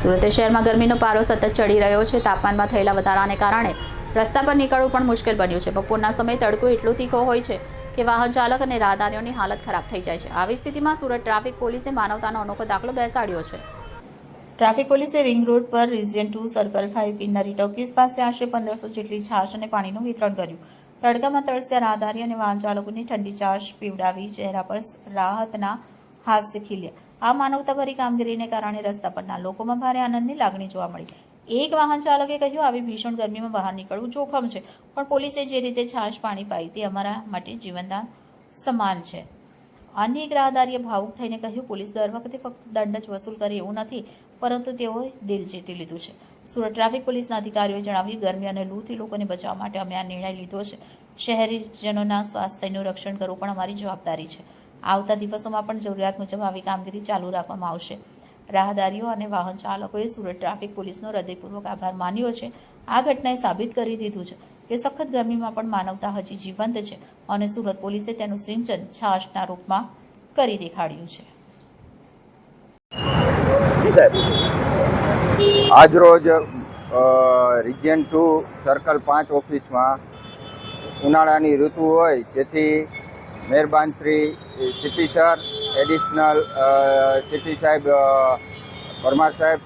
સુરત શહેરમાં ગરમીનો પારો સતત ચડી રહ્યો છે। તાપમાનમાં થયેલા વધારાને કારણે રસ્તા પર નીકળવું પણ મુશ્કેલ બન્યું છે। બપોરના સમયે તડકો એટલો તીખો હોય છે કે વાહન ચાલક અને રાહદારીઓની હાલત ખરાબ થઈ જાય છે। આવી સ્થિતિમાં સુરત ટ્રાફિક પોલીસે માનવતાનો અનોખો દાખલો બેસાડ્યો છે। ટ્રાફિક પોલીસે રિંગ રોડ પર રિજિયન 2 સર્કલ 5 કિન્નરી ટોકીઝ પાસે આશરે 1500 જેટલી છાશ અને પાણીનું વિતરણ કર્યું। તડકામાં તરસ્યા રાહદારી અને વાહન ચાલકોને ઠંડી છાશ પીવડાવી ચહેરા પર રાહતના હાસ્ય ખીલ્યા। આ માનવતાભરી કામગીરીને કારણે રસ્તા પરના લોકોમાં ભારે આનંદની લાગણી જોવા મળી। એક વાહન ચાલકે કહ્યું, આવી ભીષણ ગરમીમાં બહાર નીકળવું જોખમ છે, પણ પોલીસે જે રીતે છાશ પાણી પાઈ તે અમારા માટે જીવનદાન સમાન છે। અન્ય એક રાહદારીએ ભાવુક થઈને કહ્યું, પોલીસ દર વખતે ફક્ત દંડ જ વસૂલ કરે એવું નથી, પરંતુ તેઓએ દિલ જીતી લીધું છે। સુરત ટ્રાફિક પોલીસના અધિકારીઓએ જણાવ્યું, ગરમી અને લૂથી લોકોને બચાવવા માટે અમે આ નિર્ણય લીધો છે। શહેરીજનોના સ્વાસ્થ્યનું રક્ષણ કરવું પણ અમારી જવાબદારી છે। આવતા દિવસોમાં પણ જરૂરિયાત મુજબ આવી કામગીરી ચાલુ રાખવામાં આવશે। રાહદારીઓ અને વાહન ચાલકોએ સુરત ટ્રાફિક પોલીસનો હૃદયપૂર્વક આભાર માન્યો છે। આ ઘટનાએ સાબિત કરી દીધું છે કે સખત ગરમીમાં પણ માનવતા હજી જીવંત છે અને સુરત પોલીસે તેનું સિંચન છાશના રૂપમાં કરી દેખાડ્યું છે। આજરોજ રિજિયન 2 સર્કલ 5 ઓફિસમાં ઉનાળાની ઋતુ હોય જેથી મહેરબાન Shri CP sir, additional CP સાહેબ પરમાર સાહેબ,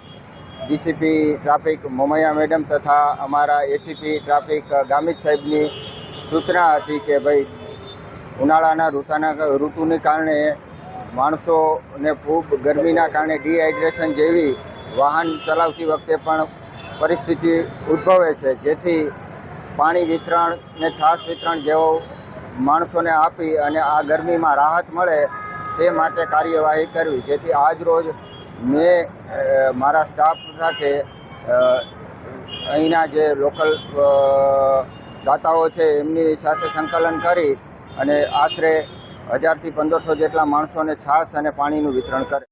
ડીસીપી ટ્રાફિક મોમૈયા મેડમ તથા અમારા એસીપી ટ્રાફિક ગામિત સાહેબની સૂચના હતી કે ભાઈ ઉનાળાના ઋતુને કારણે માણસોને ખૂબ ગરમીના કારણે ડિહાઇડ્રેશન જેવી વાહન ચલાવતી વખતે પણ પરિસ્થિતિ ઉદ્ભવે છે, જેથી પાણી વિતરણ ને છાશ વિતરણ જેવો માણસોને આપી અને આ ગરમીમાં રાહત મળે તે માટે કાર્યવાહી કરવી। જેથી આજ રોજ મેં મારા સ્ટાફ સાથે અહીંના જે લોકલ દાતાઓ છે એમની સાથે સંકલન કરી અને આશરે 1000 થી 1500 જેટલા માણસોને છાશ અને પાણીનું વિતરણ કરે।